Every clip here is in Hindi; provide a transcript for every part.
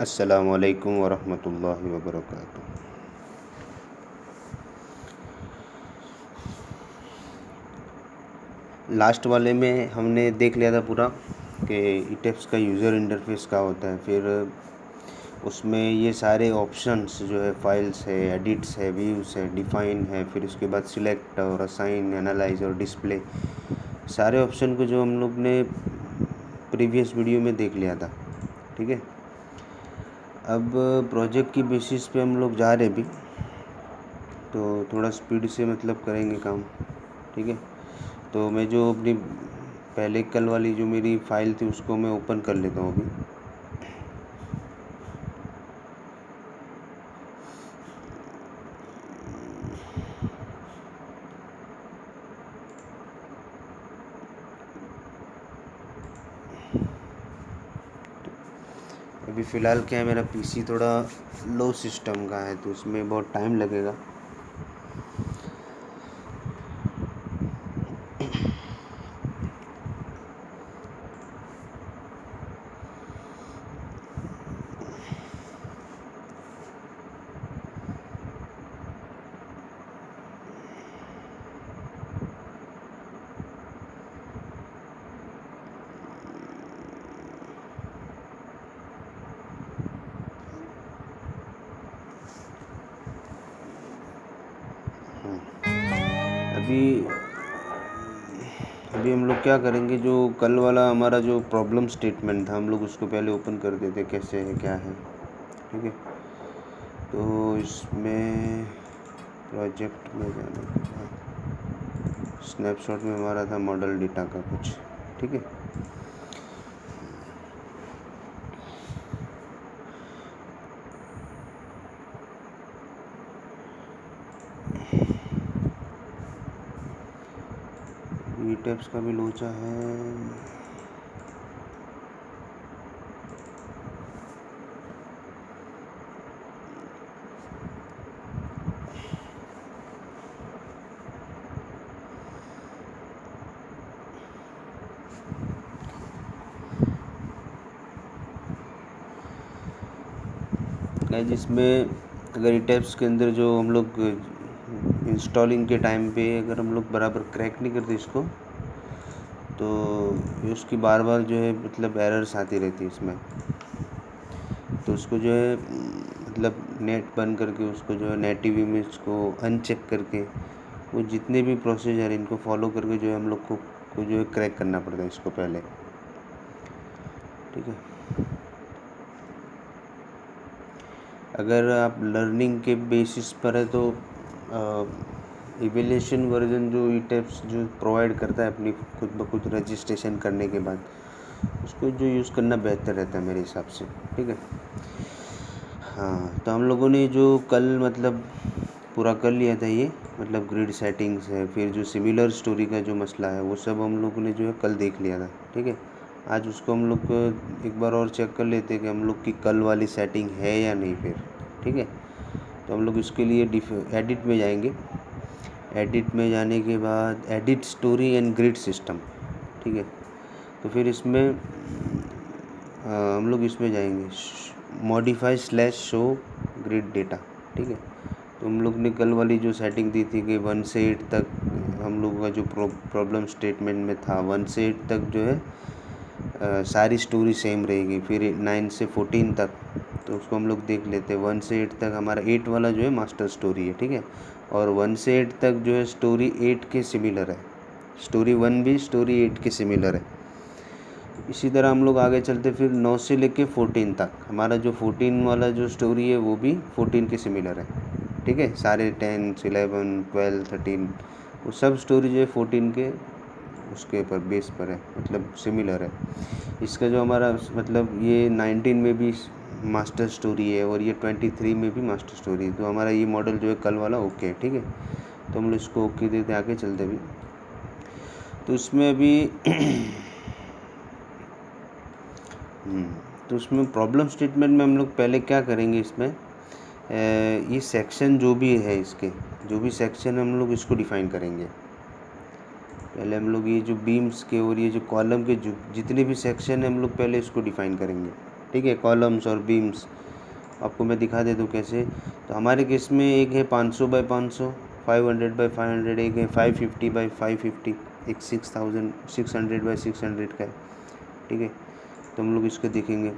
अस्सलामु अलैकुम वरहमतुल्लाहि वबरकातुह। लास्ट वाले में हमने देख लिया था पूरा कि ईटेप्स का यूज़र इंटरफेस क्या होता है। फिर उसमें ये सारे ऑप्शंस जो है, फाइल्स है, एडिट्स है, व्यूज़ है, डिफ़ाइन है, फिर उसके बाद सिलेक्ट और असाइन, एनालाइज और डिस्प्ले, सारे ऑप्शन को जो हम लोग ने प्रीवियस वीडियो में देख लिया था। ठीक है, अब प्रोजेक्ट की बेसिस पे हम लोग जा रहे भी, तो थोड़ा स्पीड से मतलब करेंगे काम। ठीक है, तो मैं जो अपनी पहले कल वाली जो मेरी फ़ाइल थी उसको मैं ओपन कर लेता हूँ अभी। अभी फ़िलहाल क्या है, मेरा पीसी थोड़ा लो सिस्टम का है तो उसमें बहुत टाइम लगेगा। अभी हम लोग क्या करेंगे, जो कल वाला हमारा जो प्रॉब्लम स्टेटमेंट था हम लोग उसको पहले ओपन कर देते कैसे है क्या है। ठीक है, तो इसमें प्रोजेक्ट में जाने के बाद स्नैपशॉट में हमारा था मॉडल डेटा का कुछ। ठीक है, ईटेप्स का भी लोचा है। जिसमें अगर ईटेप्स के अंदर जो हम लोग इंस्टॉलिंग के टाइम पे अगर हम लोग बराबर क्रैक नहीं करते इसको, तो उसकी बार बार जो है मतलब एरर्स आती रहती है इसमें। तो उसको जो है मतलब नेट बंद करके उसको जो है नेटिव इमेज को अनचेक करके वो जितने भी प्रोसीजर इनको फॉलो करके जो है हम लोग को जो है क्रैक करना पड़ता है इसको पहले। ठीक है, अगर आप लर्निंग के बेसिस पर है तो इवेल्यूशन वर्जन जो ईटेप्स जो प्रोवाइड करता है अपनी खुद ब खुद रजिस्ट्रेशन करने के बाद, उसको जो यूज़ करना बेहतर रहता है मेरे हिसाब से। ठीक है, हाँ, तो हम लोगों ने जो कल मतलब पूरा कर लिया था ये, मतलब ग्रिड सेटिंग्स है, फिर जो सिमिलर स्टोरी का जो मसला है वो सब हम लोगों ने जो है कल देख लिया था। ठीक है, आज उसको हम लोग एक बार और चेक कर लेते हैं कि हम लोग की कल वाली सेटिंग है या नहीं फिर। ठीक है, तो हम लोग इसके लिए एडिट में जाएंगे। एडिट में जाने के बाद edit story and grid system. ठीक है, तो फिर इसमें हम लोग इसमें जाएंगे modify slash show grid data. ठीक है, तो हम लोग ने कल वाली जो सेटिंग दी थी कि 1 से 8 तक हम लोग का जो प्रॉब्लम स्टेटमेंट में था, 1 से 8 तक जो है सारी स्टोरी सेम रहेगी। फिर 9 से 14 तक तो उसको हम लोग देख लेते हैं। 1 से 8 तक हमारा 8 वाला जो है मास्टर स्टोरी है। ठीक है, और 1 से 8 तक जो है स्टोरी 8 के सिमिलर है, स्टोरी 1 भी स्टोरी 8 के सिमिलर है। इसी तरह हम लोग आगे चलते फिर 9 से लेके 14 तक हमारा जो 14 वाला जो स्टोरी है वो भी 14 के सिमिलर है। ठीक है, सारे 10, 11, 12, 13 वो सब स्टोरी जो है 14 के उसके ऊपर बेस पर है, मतलब सिमिलर है। इसका जो हमारा मतलब ये 19 में भी मास्टर स्टोरी है और ये 23 में भी मास्टर स्टोरी है। तो हमारा ये मॉडल जो है कल वाला ओके है। ठीक है, तो हम लोग इसको ओके देते आगे चलते भी। तो इसमें अभी तो उसमें प्रॉब्लम स्टेटमेंट में हम लोग पहले क्या करेंगे, इसमें ये सेक्शन जो भी है, इसके जो भी सेक्शन हम लोग इसको डिफ़ाइन करेंगे। पहले हम लोग ये जो बीम्स के और ये जो कॉलम के जो जितने भी सेक्शन है हम लोग पहले इसको डिफ़ाइन करेंगे। ठीक है, कॉलम्स और बीम्स। आपको मैं दिखा दे दूँ कैसे। तो हमारे केस में एक है 500 बाई 500, 500 बाई 500, एक है 550 बाई 550, एक 600 बाई 600 का है, ठीक है। तो हम लोग इसको देखेंगे।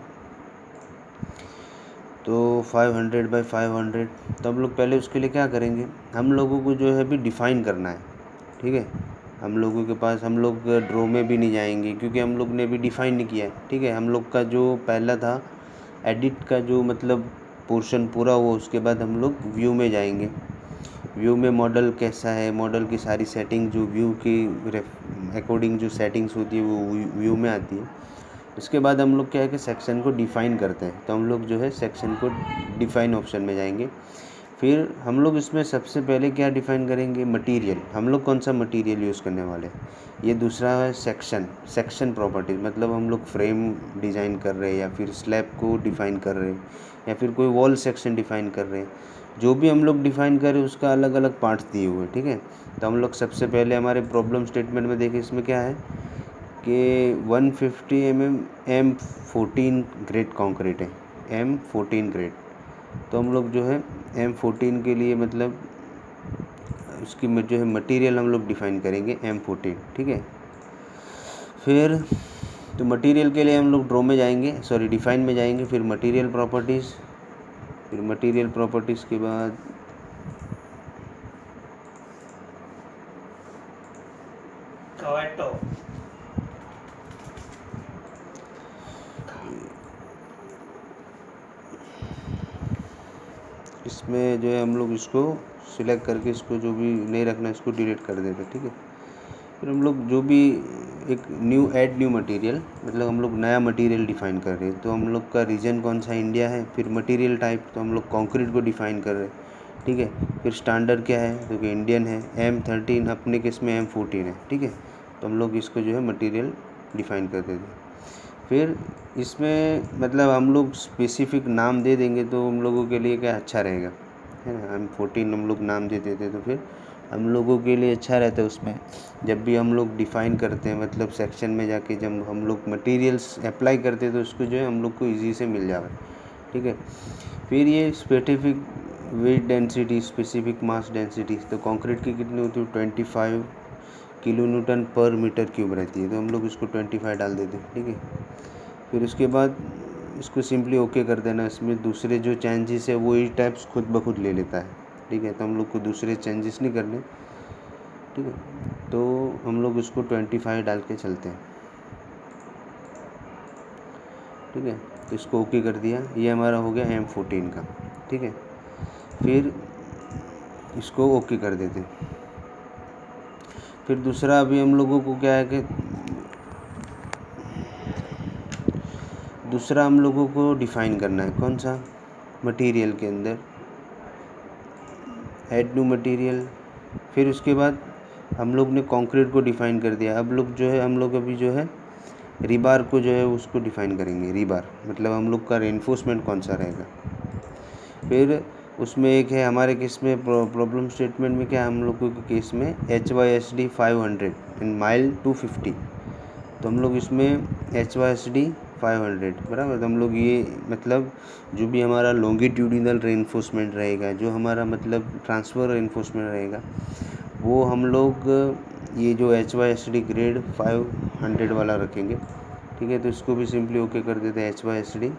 तो 500 बाई 500, तो हम लोग पहले उसके लिए क्या करेंगे, हम लोगों को जो है अभी डिफ़ाइन करना है, ठीक है। हम लोगों के पास, हम लोग ड्रॉ में भी नहीं जाएंगे क्योंकि हम लोग ने अभी डिफ़ाइन नहीं किया है, ठीक है। हम लोग का जो पहला था एडिट का जो मतलब पोर्शन पूरा हुआ, उसके बाद हम लोग व्यू में जाएंगे। व्यू में मॉडल कैसा है, मॉडल की सारी सेटिंग जो व्यू की अकॉर्डिंग जो सेटिंग्स होती है वो व्यू में आती है। उसके बाद हम लोग क्या है कि सेक्शन को डिफ़ाइन करते हैं। तो हम लोग जो है सेक्शन को डिफ़ाइन ऑप्शन में जाएंगे। फिर हम लोग इसमें सबसे पहले क्या डिफ़ाइन करेंगे, मटेरियल। हम लोग कौन सा मटेरियल यूज़ करने वाले हैं। ये दूसरा है सेक्शन प्रॉपर्टीज, मतलब हम लोग फ्रेम डिज़ाइन कर रहे हैं या फिर स्लैब को डिफ़ाइन कर रहे हैं या फिर कोई वॉल सेक्शन डिफ़ाइन कर रहे हैं। जो भी हम लोग डिफ़ाइन कर रहे हैं उसका अलग अलग पार्ट्स दिए हुए हैं, ठीक है। तो हम लोग सबसे पहले हमारे प्रॉब्लम स्टेटमेंट में देखें, इसमें क्या है कि 150 mm M14 ग्रेड कॉन्क्रीट है, M14 ग्रेड। तो हम लोग जो है M14 के लिए मतलब उसकी जो है मटेरियल हम लोग डिफ़ाइन करेंगे M14, ठीक है। फिर तो मटेरियल के लिए हम लोग ड्रॉ में जाएंगे, सॉरी डिफ़ाइन में जाएंगे, फिर मटेरियल प्रॉपर्टीज़, फिर मटेरियल प्रॉपर्टीज़ के बाद इसमें जो है हम लोग इसको सिलेक्ट करके इसको जो भी नहीं रखना है इसको डिलीट कर देते, ठीक है। फिर हम लोग जो भी एक न्यू मटेरियल, मतलब हम लोग नया मटेरियल डिफ़ाइन कर रहे हैं। तो हम लोग का रीजन कौन सा, इंडिया है। फिर मटेरियल टाइप, तो हम लोग कंक्रीट को डिफ़ाइन कर रहे हैं, ठीक है। फिर स्टैंडर्ड क्या है, जो कि इंडियन है, M13, अपने केस में M14 है, ठीक है। तो हम लोग इसको जो है मटेरियल डिफ़ाइन कर देते हैं। फिर इसमें मतलब हम लोग स्पेसिफिक नाम दे देंगे तो हम लोगों के लिए क्या अच्छा रहेगा, है ना। M14 हम लोग नाम दे देते तो फिर हम लोगों के लिए अच्छा रहता है। उसमें जब भी हम लोग डिफ़ाइन करते हैं, मतलब सेक्शन में जाके जब हम लोग मटेरियल्स अप्लाई करते हैं तो उसको जो है हम लोग को ईजी से मिल जाए, ठीक है। फिर ये specific weight density, specific mass density, तो कंक्रीट की कितनी होती है, 25 किलो न्यूटन पर मीटर क्यूब रहती है। तो हम लोग इसको 25 डाल देते हैं, ठीक है। फिर उसके बाद इसको सिंपली ओके कर देना। इसमें दूसरे जो चेंजेस है वो ही टाइप्स खुद ब खुद ले लेता है, ठीक है। तो हम लोग को दूसरे चेंजेस नहीं करने, ठीक है। तो हम लोग इसको 25 डाल के चलते हैं, ठीक है। तो इसको ओके कर दिया, ये हमारा हो गया M14 का, ठीक है। फिर इसको ओके कर देते हैं। फिर दूसरा अभी हम लोगों को क्या है कि दूसरा हम लोगों को डिफ़ाइन करना है, कौन सा, मटेरियल के अंदर ऐड न्यू मटेरियल। फिर उसके बाद हम लोग ने कंक्रीट को डिफ़ाइन कर दिया। अब लोग जो है हम लोग अभी जो है रीबार को जो है उसको डिफ़ाइन करेंगे। रीबार मतलब हम लोग का रेनफोर्समेंट कौन सा रहेगा। फिर उसमें एक है हमारे केस में प्रॉब्लम स्टेटमेंट में क्या है, हम लोगों के केस में HYSD 500 इन माइल 250। तो हम लोग इसमें HYSD 500 बराबर। तो हम लोग ये मतलब जो भी हमारा लॉन्गिट्यूडिनल रेनफोर्समेंट रहेगा, जो हमारा मतलब ट्रांसफ़र रेनफोर्समेंट रहेगा, वो हम लोग ये जो HYSD ग्रेड 500 वाला रखेंगे, ठीक है। तो इसको भी सिंपली ओके कर देते हैं HYSD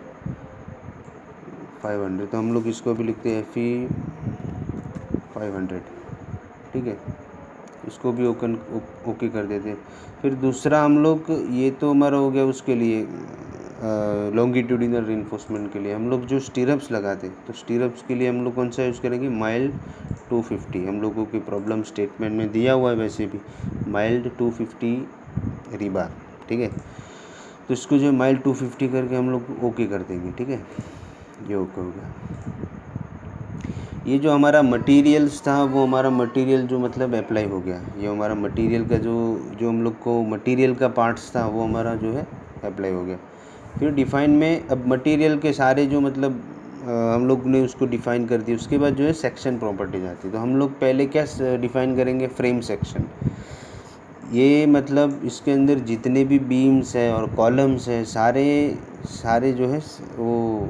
500। तो हम लोग इसको भी लिखते हैं FE 500, ठीक है। इसको भी ओके कर देते हैं। फिर दूसरा हम लोग, ये तो हमारा हो गया उसके लिए लॉन्गिट्यूडिनल रेनफोर्समेंट के लिए। हम लोग जो स्टीरप्स लगाते हैं, तो स्टीरप्स के लिए हम लोग कौन सा यूज़ करेंगे, माइल्ड 250। हम लोगों की प्रॉब्लम स्टेटमेंट में दिया हुआ है वैसे भी माइल्ड 250 रीबार, ठीक है। तो इसको जो माइल्ड 250 करके हम लोग ओके कर देंगे, ठीक है। ये ओके हो गया। ये जो हमारा मटेरियल्स था वो हमारा मटेरियल जो मतलब अप्लाई हो गया। ये हमारा मटेरियल का जो हम लोग को मटेरियल का पार्ट्स था वो हमारा जो है अप्लाई हो गया। फिर डिफ़ाइन में अब मटेरियल के सारे जो मतलब हम लोग ने उसको डिफ़ाइन कर दिया। उसके बाद जो है सेक्शन प्रॉपर्टीज आती है। तो हम लोग पहले क्या डिफ़ाइन करेंगे, फ्रेम सेक्शन। ये मतलब इसके अंदर जितने भी बीम्स हैं और कॉलम्स हैं सारे सारे जो है वो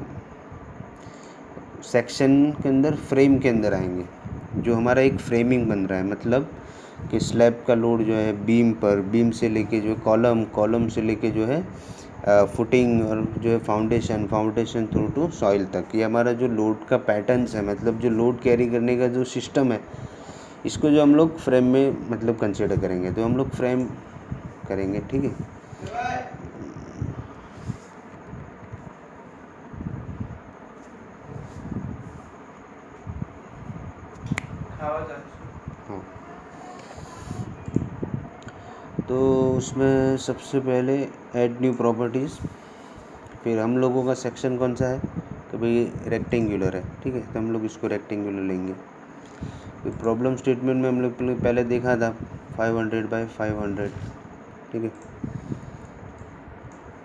सेक्शन के अंदर फ्रेम के अंदर आएंगे। जो हमारा एक फ्रेमिंग बन रहा है, मतलब कि स्लैब का लोड जो है बीम पर, बीम से लेके जो कॉलम, कॉलम से लेके जो है फुटिंग, और जो है foundation, foundation through to soil तक, ये हमारा जो लोड का पैटर्न्स है, मतलब जो लोड कैरी करने का जो सिस्टम है, इसको जो हम लोग फ्रेम में मतलब कंसिडर करेंगे। तो हम लोग फ्रेम करेंगे, ठीक है। हाँ, तो उसमें सबसे पहले ऐड न्यू प्रॉपर्टीज़, फिर हम लोगों का सेक्शन कौन सा है, तो भाई रेक्टेंगुलर है, ठीक है, तो हम लोग इसको रेक्टेंगुलर लेंगे। फिर प्रॉब्लम स्टेटमेंट में हम लोग पहले देखा था 500 बाय 500, ठीक है,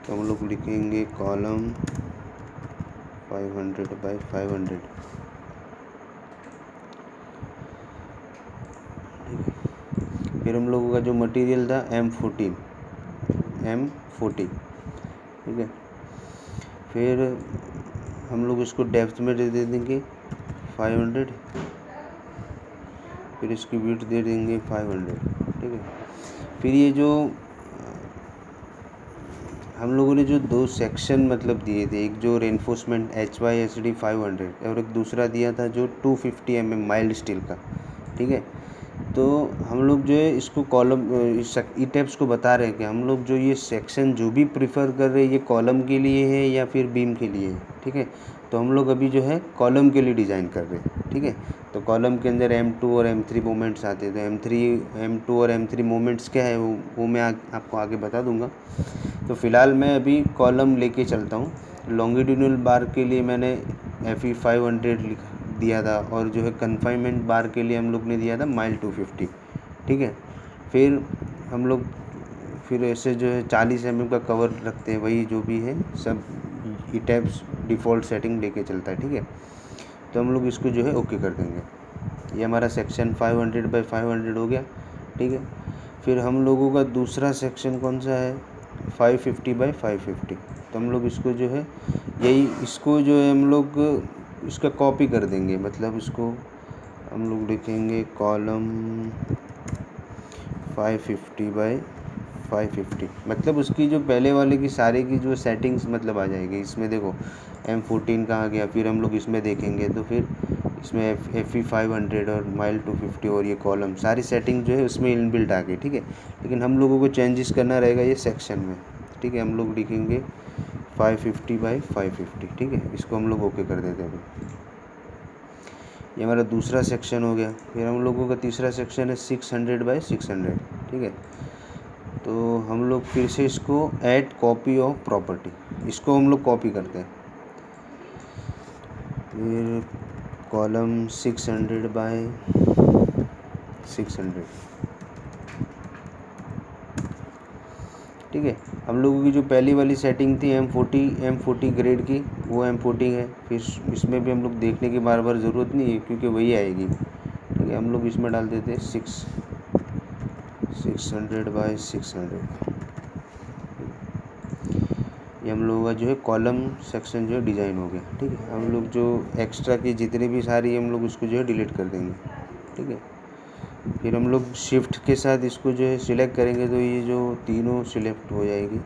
तो हम लोग लिखेंगे कॉलम 500 बाय 500, फिर हम लोगों का जो मटेरियल था M14, ठीक है। फिर हम लोग इसको डेप्थ में दे देंगे 500, फिर इसकी विड्थ दे देंगे 500, ठीक है। फिर ये जो हम लोगों ने जो दो सेक्शन मतलब दिए थे, एक जो रेनफोर्समेंट HYSD 500 और एक दूसरा दिया था जो 250 mm माइल्ड स्टील का, ठीक है। तो हम लोग जो है इसको कॉलम ई टैप्स को बता रहे हैं कि हम लोग जो ये सेक्शन जो भी प्रीफर कर रहे हैं, ये कॉलम के लिए है या फिर बीम के लिए है, ठीक है। तो हम लोग अभी जो है कॉलम के लिए डिज़ाइन कर रहे हैं, ठीक है। तो कॉलम के अंदर M2 और M3 मोमेंट्स आते हैं। तो M2 और M3 मोमेंट्स क्या है वो मैं आपको आगे बता दूंगा। तो फ़िलहाल मैं अभी कॉलम लेके चलता हूँ। लॉन्गिट्यूडनल बार के लिए मैंने FE 500 दिया था, और जो है कन्फाइनमेंट बार के लिए हम लोग ने दिया था माइल 250, ठीक है। फिर हम लोग फिर ऐसे जो है 40 mm का कवर रखते हैं, वही जो भी है सब ई टैप्स डिफ़ॉल्ट सेटिंग लेके चलता है, ठीक है। तो हम लोग इसको जो है ओके कर देंगे। ये हमारा सेक्शन 500 बाय 500 हो गया, ठीक है। फिर हम लोगों का दूसरा सेक्शन कौन सा है, 550 बाय 550। तो हम लोग इसको जो है इसको जो है हम लोग इसका कॉपी कर देंगे, मतलब इसको हम लोग लिखेंगे कॉलम 550 बाय 550, मतलब उसकी जो पहले वाले की सारे की जो सेटिंग्स मतलब आ जाएगी। इसमें देखो M14 कहाँ गया, फिर हम लोग इसमें देखेंगे तो फिर इसमें FE 500 और माइल 250 और ये कॉलम सारी सेटिंग जो है उसमें इनबिल्ट आ गई, ठीक है। लेकिन हम लोगों को चेंजेस करना रहेगा ये सेक्शन में, ठीक है। हम लोग लिखेंगे 550 बाय 550, ठीक है। इसको हम लोग ओके कर देते हैं। ये हमारा दूसरा सेक्शन हो गया। फिर हम लोगों का तीसरा सेक्शन है 600 बाय 600, ठीक है। तो हम लोग फिर से इसको ऐड कॉपी ऑफ प्रॉपर्टी, इसको हम लोग कॉपी करते हैं। फिर कॉलम 600 बाय 600, ठीक है। हम लोगों की जो पहली वाली सेटिंग थी M40 ग्रेड की, वो M40 है। फिर इसमें भी हम लोग देखने की बार बार ज़रूरत नहीं है क्योंकि वही आएगी, ठीक है। हम लोग इसमें डाल देते हैं 600 बाय 600। ये हम लोगों का जो है कॉलम सेक्शन जो है डिज़ाइन हो गया, ठीक है। हम लोग जो एक्स्ट्रा की जितनी भी सारी हम लोग उसको जो है डिलीट कर देंगे, ठीक है। फिर हम लोग शिफ्ट के साथ इसको जो है सिलेक्ट करेंगे तो ये जो तीनों सिलेक्ट हो जाएगी,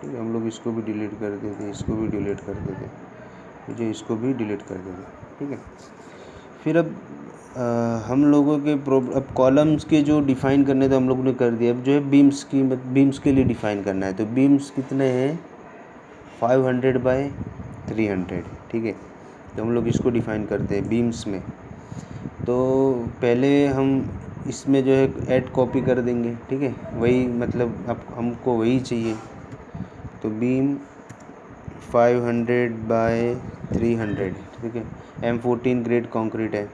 ठीक है। हम लोग इसको भी डिलीट कर देते हैं, इसको भी डिलीट कर देते हैं, मुझे इसको भी डिलीट कर देते हैं, ठीक है। फिर अब हम लोगों के अब कॉलम्स के जो डिफ़ाइन करने तो हम लोग ने कर दिया। अब जो है बीम्स के लिए डिफ़ाइन करना है। तो बीम्स कितने हैं, 500 बाय 300, ठीक है। तो हम लोग इसको डिफ़ाइन करते हैं बीम्स में। तो पहले हम इसमें जो है ऐड कॉपी कर देंगे, ठीक है। वही मतलब अब हमको वही चाहिए। तो बीम 500 बाय 300, ठीक है। M14 ग्रेड कंक्रीट है,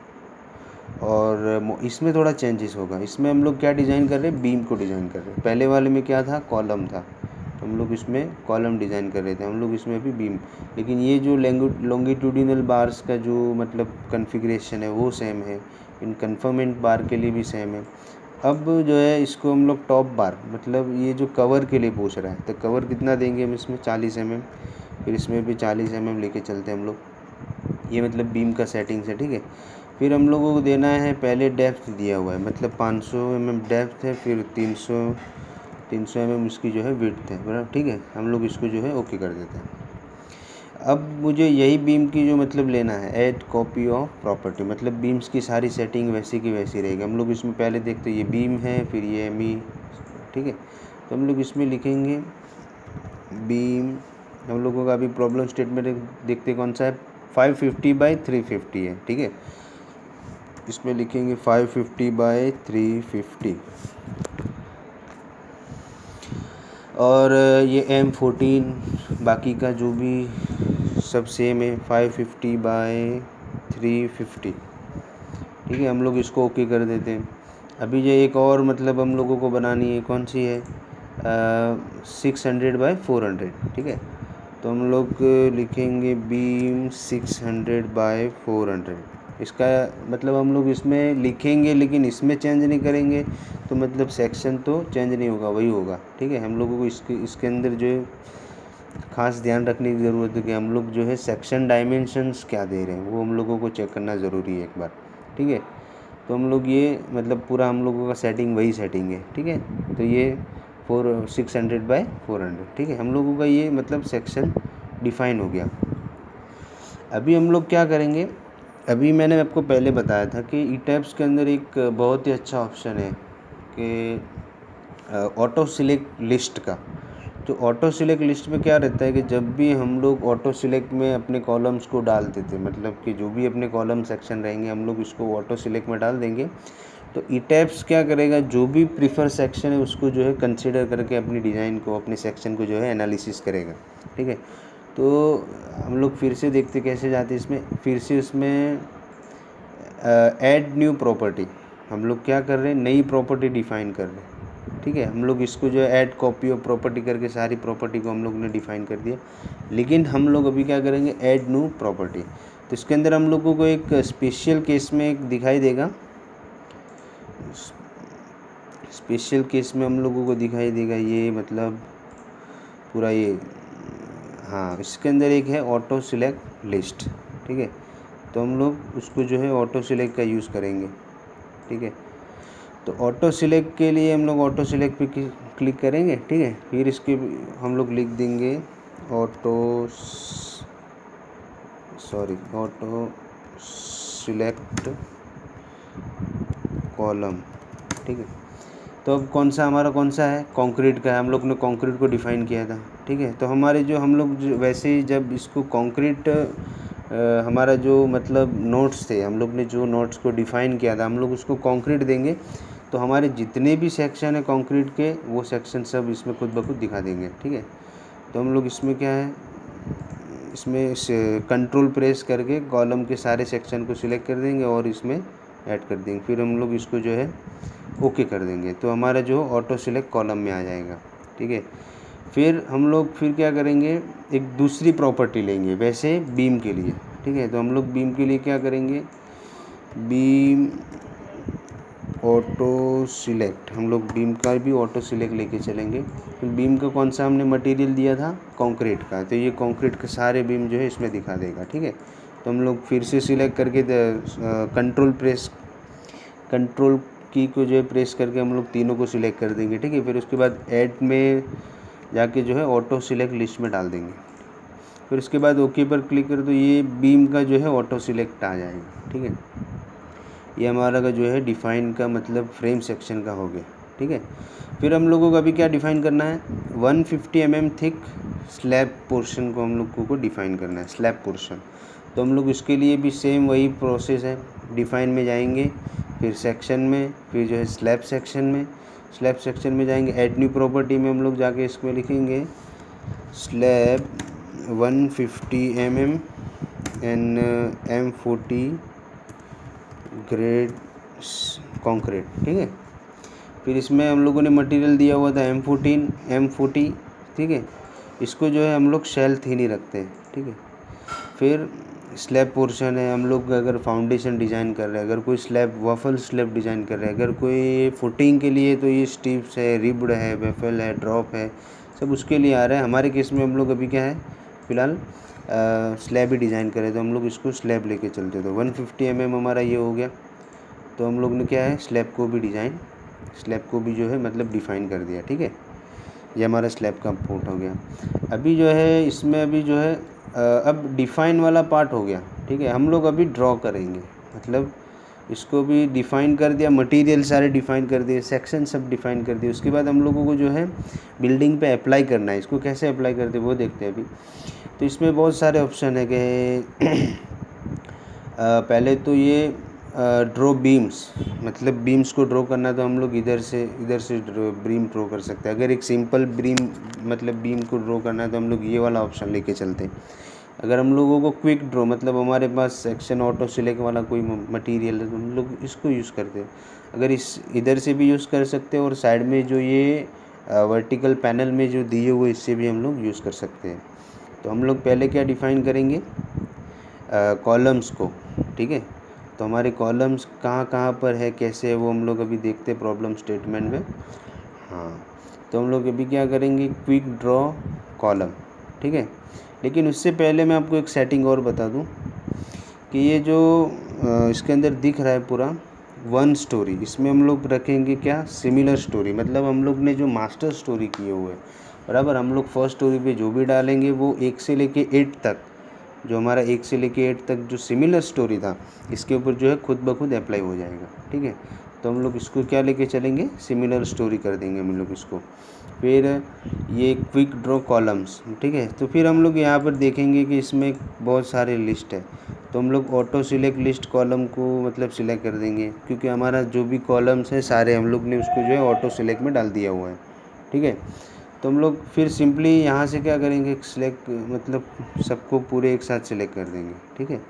और इसमें थोड़ा चेंजेस होगा। इसमें हम लोग क्या डिज़ाइन कर रहे हैं, बीम को डिज़ाइन कर रहे हैं। पहले वाले में क्या था, कॉलम था, तो हम लोग इसमें कॉलम डिज़ाइन कर रहे थे। हम लोग इसमें भी बीम, लेकिन ये जो लॉन्गिट्यूडिनल बार्स का जो मतलब कन्फिग्रेशन है वो सेम है, इन कन्फर्मेंट बार के लिए भी सेम है। अब जो है इसको हम लोग टॉप बार मतलब ये जो कवर के लिए पूछ रहा है, तो कवर कितना देंगे हम इसमें 40 mm, फिर इसमें भी 40 mm लेके चलते हैं हम लोग। ये मतलब बीम का सेटिंग्स है, ठीक है। फिर हम लोगों को देना है, पहले डेप्थ दिया हुआ है मतलब 500 mm डेप्थ है, फिर 300 mm इसकी जो है विड्थ है, बराबर, ठीक है। हम लोग इसको जो है ओके कर देते हैं। अब मुझे यही बीम की जो मतलब लेना है, ऐड कॉपी ऑफ प्रॉपर्टी, मतलब बीम्स की सारी सेटिंग वैसी की वैसी रहेगी। हम लोग इसमें पहले देखते ये बीम है, फिर ये एमई, ठीक है। तो हम लोग इसमें लिखेंगे बीम, हम लोगों का अभी प्रॉब्लम स्टेटमेंट देखते कौन सा है, 550/350 है, ठीक है। इसमें लिखेंगे 550/350 और ये M14 बाकी का जो भी सब सेम है 550/350, ठीक है। हम लोग इसको ओके कर देते हैं। अभी जो एक और मतलब हम लोगों को बनानी है, कौन सी है, 600/400, ठीक है। तो हम लोग लिखेंगे बीम 600/400। इसका मतलब हम लोग इसमें लिखेंगे लेकिन इसमें चेंज नहीं करेंगे, तो मतलब सेक्शन तो चेंज नहीं होगा, वही होगा, ठीक है। हम लोगों को इसके अंदर जो है खास ध्यान रखने की ज़रूरत है कि हम लोग जो है सेक्शन डायमेंशंस क्या दे रहे हैं, वो हम लोगों को चेक करना ज़रूरी है एक बार, ठीक है। तो हम लोग ये मतलब पूरा हम लोगों का सेटिंग वही सेटिंग है, ठीक है। तो ये 600/400, ठीक है। हम लोगों का ये मतलब सेक्शन डिफाइन हो गया। अभी हम लोग क्या करेंगे, अभी मैंने आपको पहले बताया था कि ई टैब्स के अंदर एक बहुत ही अच्छा ऑप्शन है कि ऑटो सिलेक्ट लिस्ट का। तो ऑटो सिलेक्ट लिस्ट में क्या रहता है कि जब भी हम लोग ऑटो सिलेक्ट में अपने कॉलम्स को डालते थे, मतलब कि जो भी अपने कॉलम सेक्शन रहेंगे हम लोग इसको ऑटो सिलेक्ट में डाल देंगे, तो ई टैब्स क्या करेगा, जो भी प्रीफर सेक्शन है उसको जो है कंसीडर करके अपनी डिज़ाइन को, अपने सेक्शन को जो है एनालिसिस करेगा, ठीक है। तो हम लोग फिर से देखते कैसे जाते इसमें, फिर से उसमें ऐड न्यू प्रॉपर्टी, हम लोग क्या कर रहे हैं, नई प्रॉपर्टी डिफ़ाइन कर रहे हैं, ठीक है। हम लोग इसको जो है ऐड कॉपी ऑफ प्रॉपर्टी करके सारी प्रॉपर्टी को हम लोग ने डिफ़ाइन कर दिया। लेकिन हम लोग अभी क्या करेंगे, ऐड न्यू प्रॉपर्टी। तो इसके अंदर हम लोगों को एक स्पेशल केस में एक दिखाई देगा, स्पेशल केस में हम लोगों को दिखाई देगा ये मतलब पूरा ये, हाँ, इसके अंदर एक है ऑटो सिलेक्ट लिस्ट, ठीक है। तो हम लोग उसको जो है ऑटो सिलेक्ट का यूज़ करेंगे, ठीक है। तो ऑटो सिलेक्ट के लिए हम लोग ऑटो सिलेक्ट पे क्लिक करेंगे, ठीक है। फिर इसके हम लोग लिख देंगे ऑटो सिलेक्ट कॉलम, ठीक है। तो अब कौन सा हमारा कौन सा है, कंक्रीट का है, हम लोग ने कंक्रीट को डिफ़ाइन किया था, ठीक है। तो हमारे जो हम लोग वैसे ही जब इसको कंक्रीट हमारा जो मतलब नोट्स थे, हम लोग ने जो नोट्स को डिफ़ाइन किया था, हम लोग उसको कंक्रीट देंगे, तो हमारे जितने भी सेक्शन है कंक्रीट के, वो सेक्शन सब इसमें खुद ब खुद दिखा देंगे, ठीक है। तो हम लोग इसमें क्या है, इसमें कंट्रोल प्रेस करके कॉलम के सारे सेक्शन को सिलेक्ट कर देंगे और इसमें ऐड कर देंगे। फिर हम लोग इसको जो है ओके कर देंगे, तो हमारा जो ऑटो सिलेक्ट कॉलम में आ जाएगा, ठीक है। फिर हम लोग फिर क्या करेंगे, एक दूसरी प्रॉपर्टी लेंगे वैसे बीम के लिए, ठीक है। तो हम लोग बीम के लिए क्या करेंगे, बीम ऑटो सिलेक्ट, हम लोग बीम का भी ऑटो सिलेक्ट लेके चलेंगे। तो बीम का कौन सा हमने मटेरियल दिया था, कंक्रीट का, तो ये कंक्रीट के सारे बीम जो है इसमें दिखा देगा, ठीक है। तो हम लोग फिर से सिलेक्ट करके कंट्रोल की को जो है प्रेस करके हम लोग तीनों को सिलेक्ट कर देंगे, ठीक है। फिर उसके बाद ऐड में जाके जो है ऑटो सिलेक्ट लिस्ट में डाल देंगे। फिर उसके बाद ओके पर क्लिक कर, तो ये बीम का जो है ऑटो सिलेक्ट आ जाएगा, ठीक है। ये हमारा का जो है डिफ़ाइन का मतलब फ्रेम सेक्शन का हो गया, ठीक है। फिर हम लोगों को अभी क्या डिफ़ाइन करना है, 150 mm थिक स्लैब पोर्शन को हम लोगों को डिफ़ाइन करना है, स्लैब पोर्शन। तो हम लोग इसके लिए भी सेम वही प्रोसेस है, डिफ़ाइन में जाएंगे, फिर सेक्शन में, फिर जो है स्लैब सेक्शन में जाएंगे, ऐड न्यू प्रॉपर्टी में हम लोग जाके इसमें लिखेंगे slab 150 mm and M40 grade concrete, ठीक है। फिर इसमें हम लोगों ने मटेरियल दिया हुआ था M40, ठीक है। इसको जो है हम लोग शेल थिन ही रखते हैं, ठीक है। फिर स्लैब पोर्शन है, हम लोग अगर फाउंडेशन डिज़ाइन कर रहे हैं, अगर कोई स्लैब वॉफल स्लैब डिज़ाइन कर रहे हैं, अगर कोई फुटिंग के लिए तो ये स्टीप्स है, रिब्ड है, वेफल है, ड्रॉप है, सब उसके लिए आ रहा है। हमारे केस में हम लोग अभी क्या है फ़िलहाल स्लैब ही डिज़ाइन करें, तो हम लोग इसको स्लैब लेके चलते। तो 150 mm हमारा ये हो गया। तो हम लोग ने क्या है स्लैब को भी जो है मतलब डिफ़ाइन कर दिया। ठीक है, ये हमारा स्लैब का पोर्ट हो गया। अभी जो है इसमें अभी जो है अब डिफ़ाइन वाला पार्ट हो गया। ठीक है, हम लोग अभी ड्रॉ करेंगे, मतलब इसको भी डिफ़ाइन कर दिया, मटेरियल सारे डिफ़ाइन कर दिए, सेक्शन सब डिफ़ाइन कर दिए। उसके बाद हम लोगों को जो है बिल्डिंग पे अप्लाई करना है। इसको कैसे अप्लाई करते हैं वो देखते हैं अभी। तो इसमें बहुत सारे ऑप्शन है कि पहले तो ये ड्रॉ बीम्स, मतलब बीम्स को ड्रॉ करना है तो हम लोग इधर से बीम ड्रॉ कर सकते हैं। अगर एक सिंपल बीम को ड्रॉ करना है तो हम लोग ये वाला ऑप्शन लेके चलते हैं। अगर हम लोगों को क्विक ड्रॉ, मतलब हमारे पास सेक्शन ऑटो सिलेक्ट वाला कोई मटेरियल है तो हम लोग इसको यूज़ करते हैं। अगर इधर से भी यूज़ कर सकते हैं और साइड में जो ये वर्टिकल पैनल में जो दिए हुए इससे भी हम लोग यूज़ कर सकते हैं। तो हम लोग पहले क्या डिफ़ाइन करेंगे, कॉलम्स को। ठीक है, तो हमारे कॉलम्स कहाँ कहाँ पर है, कैसे है, वो हम लोग अभी देखते हैं प्रॉब्लम स्टेटमेंट में। हाँ, तो हम लोग अभी क्या करेंगे, क्विक ड्रॉ कॉलम। ठीक है, लेकिन उससे पहले मैं आपको एक सेटिंग और बता दूं कि ये जो इसके अंदर दिख रहा है पूरा वन स्टोरी, इसमें हम लोग रखेंगे क्या, सिमिलर स्टोरी। मतलब हम लोग ने जो मास्टर स्टोरी किए हुए हैं, बराबर, हम लोग फर्स्ट स्टोरी पे जो भी डालेंगे वो 1 से लेके 8 तक, जो हमारा 1 से लेके 8 तक जो सिमिलर स्टोरी था, इसके ऊपर जो है खुद ब खुद अप्लाई हो जाएगा। ठीक है, तो हम लोग इसको क्या लेके चलेंगे, सिमिलर स्टोरी कर देंगे हम लोग इसको। फिर ये क्विक ड्रॉ कॉलम्स। ठीक है, तो फिर हम लोग यहाँ पर देखेंगे कि इसमें बहुत सारे लिस्ट है, तो हम लोग ऑटो सिलेक्ट लिस्ट कॉलम को मतलब सिलेक्ट कर देंगे, क्योंकि हमारा जो भी कॉलम्स है सारे हम लोग ने उसको जो है ऑटो सिलेक्ट में डाल दिया हुआ है। ठीक है, तो हम लोग फिर सिंपली यहाँ से क्या करेंगे, सिलेक्ट मतलब सबको पूरे एक साथ सिलेक्ट कर देंगे। ठीक है,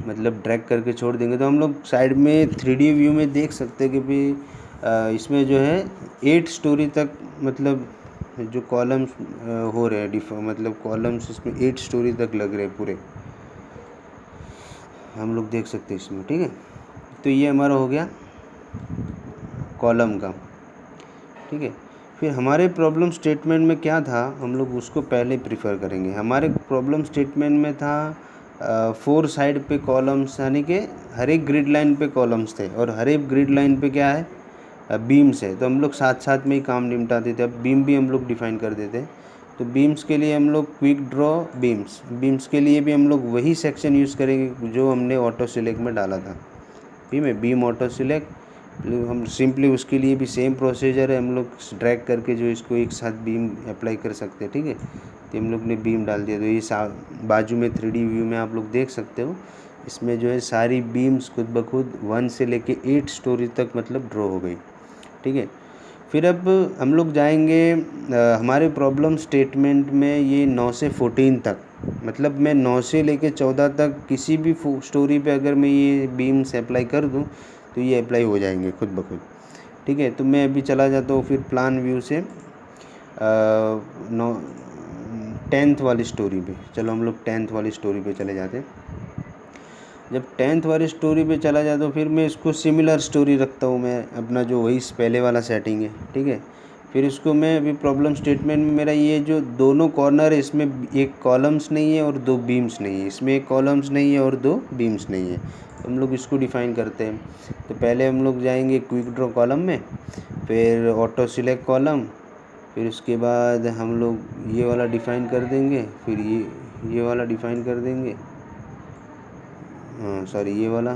मतलब ड्रैग करके छोड़ देंगे तो हम लोग साइड में 3D व्यू में देख सकते हैं कि भाई इसमें जो है 8 स्टोरी तक, मतलब जो कॉलम्स हो रहे हैं मतलब कॉलम्स इसमें 8 स्टोरी तक लग रहे हैं पूरे, हम लोग देख सकते हैं इसमें। ठीक है, तो ये हमारा हो गया कॉलम का। ठीक है, फिर हमारे प्रॉब्लम स्टेटमेंट में क्या था, हम लोग उसको पहले प्रीफर करेंगे। हमारे प्रॉब्लम स्टेटमेंट में था 4 साइड पे कॉलम्स, यानी कि हर एक ग्रिड लाइन पे कॉलम्स थे और हर एक ग्रिड लाइन पे क्या है, बीम्स है। तो हम लोग साथ साथ में ही काम निपटाते थे। अब बीम भी हम लोग डिफ़ाइन कर देते हैं। तो बीम्स के लिए हम लोग क्विक ड्रॉ बीम्स के लिए भी हम लोग वही सेक्शन यूज़ करेंगे जो हमने ऑटो सिलेक्ट में डाला था। बीम ऑटो सिलेक्ट, हम सिंपली उसके लिए भी सेम प्रोसीजर है, हम लोग ड्रैग करके जो इसको एक साथ बीम अप्लाई कर सकते हैं। ठीक है, तो हम लोग ने बीम डाल दिया। तो ये बाजू में 3D व्यू में आप लोग देख सकते हो, इसमें जो है सारी बीम्स खुद ब खुद 1 से लेके 8 स्टोरी तक मतलब ड्रॉ हो गई। ठीक है, फिर अब हम लोग जाएंगे हमारे प्रॉब्लम स्टेटमेंट में ये 9 से 14 तक, मतलब मैं 9 से लेके 14 तक किसी भी स्टोरी पे अगर मैं ये बीम्स अप्लाई कर दूं तो ये अप्लाई हो जाएंगे खुद ब खुद। ठीक है, तो मैं अभी चला जाता हूँ फिर प्लान व्यू से 10th वाली स्टोरी पे। चलो हम लोग 10th वाली स्टोरी पे चले जाते हैं। जब 10th वाली स्टोरी पे चला जाता हूँ फिर मैं इसको सिमिलर स्टोरी रखता हूँ, मैं अपना जो वही पहले वाला सेटिंग है। ठीक है, फिर इसको मैं अभी प्रॉब्लम स्टेटमेंट में मेरा ये जो दोनों कॉर्नर है इसमें एक कॉलम्स नहीं है और 2 बीम्स नहीं है, इसमें एक कॉलम्स नहीं है और 2 बीम्स नहीं है। तो हम लोग इसको डिफ़ाइन करते हैं। तो पहले हम लोग जाएंगे क्विक ड्रॉ कॉलम में, फिर ऑटो सिलेक्ट कॉलम, फिर उसके बाद हम लोग ये वाला डिफ़ाइन कर देंगे, फिर ये वाला डिफ़ाइन कर देंगे, हाँ सॉरी ये वाला,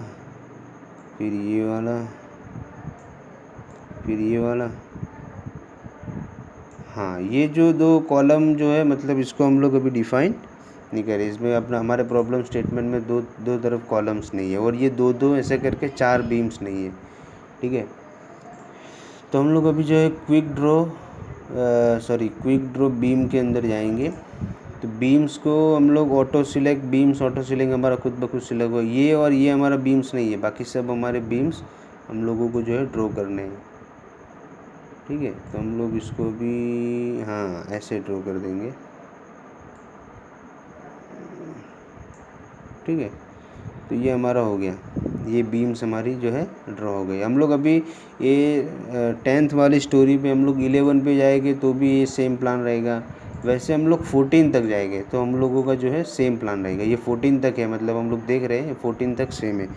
फिर ये वाला, फिर ये वाला। हाँ, ये जो 2 कॉलम जो है मतलब इसको हम लोग अभी डिफ़ाइन नहीं करें। इसमें अपना हमारे प्रॉब्लम स्टेटमेंट में दो तरफ कॉलम्स नहीं है और ये 2 ऐसे करके 4 बीम्स नहीं है। ठीक है, तो हम लोग अभी जो है क्विक ड्रॉ बीम के अंदर जाएंगे। तो बीम्स को हम लोग ऑटो सिलेक्ट हमारा खुद ब खुद सिलेक्ट हो, ये और ये हमारा बीम्स नहीं है, बाकी सब हमारे बीम्स हम लोगों को जो है ड्रॉ करने हैं। ठीक है, तो हम लोग इसको भी हाँ ऐसे ड्रॉ कर देंगे। ठीक है। तो ये हमारा हो गया, ये बीम्स हमारी जो है ड्रॉ हो गई। हम लोग अभी ये 10th वाली स्टोरी पे हम लोग 11 पे जाएंगे तो भी ये सेम प्लान रहेगा। वैसे हम लोग 14 तक जाएंगे तो हम लोगों का जो है सेम प्लान रहेगा। ये 14 तक है, मतलब हम लोग देख रहे हैं 14 तक सेम है।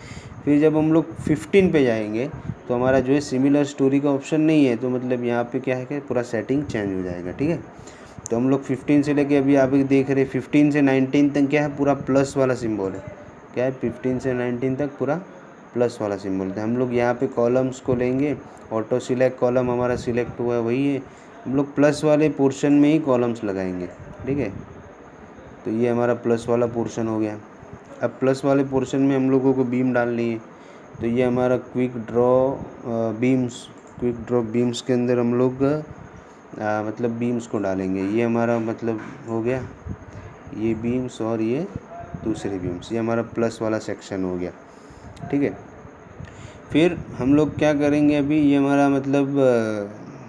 फिर जब हम लोग 15 पे जाएंगे तो हमारा जो है सिमिलर स्टोरी का ऑप्शन नहीं है, तो मतलब यहाँ पे क्या है कि पूरा सेटिंग चेंज हो जाएगा, ठीक है। तो हम लोग 15 से लेके अभी आप देख रहे हैं 15 से 19 तक क्या है, पूरा प्लस वाला सिंबल है। क्या है, 15 से 19 तक पूरा प्लस वाला सिंबल है। हम लोग यहाँ पे कॉलम्स को लेंगे, ऑटो सिलेक्ट कॉलम हमारा सिलेक्ट हुआ है वही है, हम लोग प्लस वाले पोर्शन में ही कॉलम्स लगाएंगे, ठीक है। तो ये हमारा प्लस वाला पोर्शन हो गया। अब प्लस वाले पोर्शन में हम लोगों को बीम डालनी है, तो ये हमारा क्विक ड्रॉ बीम्स के अंदर हम लोग मतलब बीम्स को डालेंगे। ये हमारा मतलब हो गया ये बीम्स और ये दूसरे बीम्स, ये हमारा प्लस वाला सेक्शन हो गया, ठीक है। फिर हम लोग क्या करेंगे, अभी ये हमारा मतलब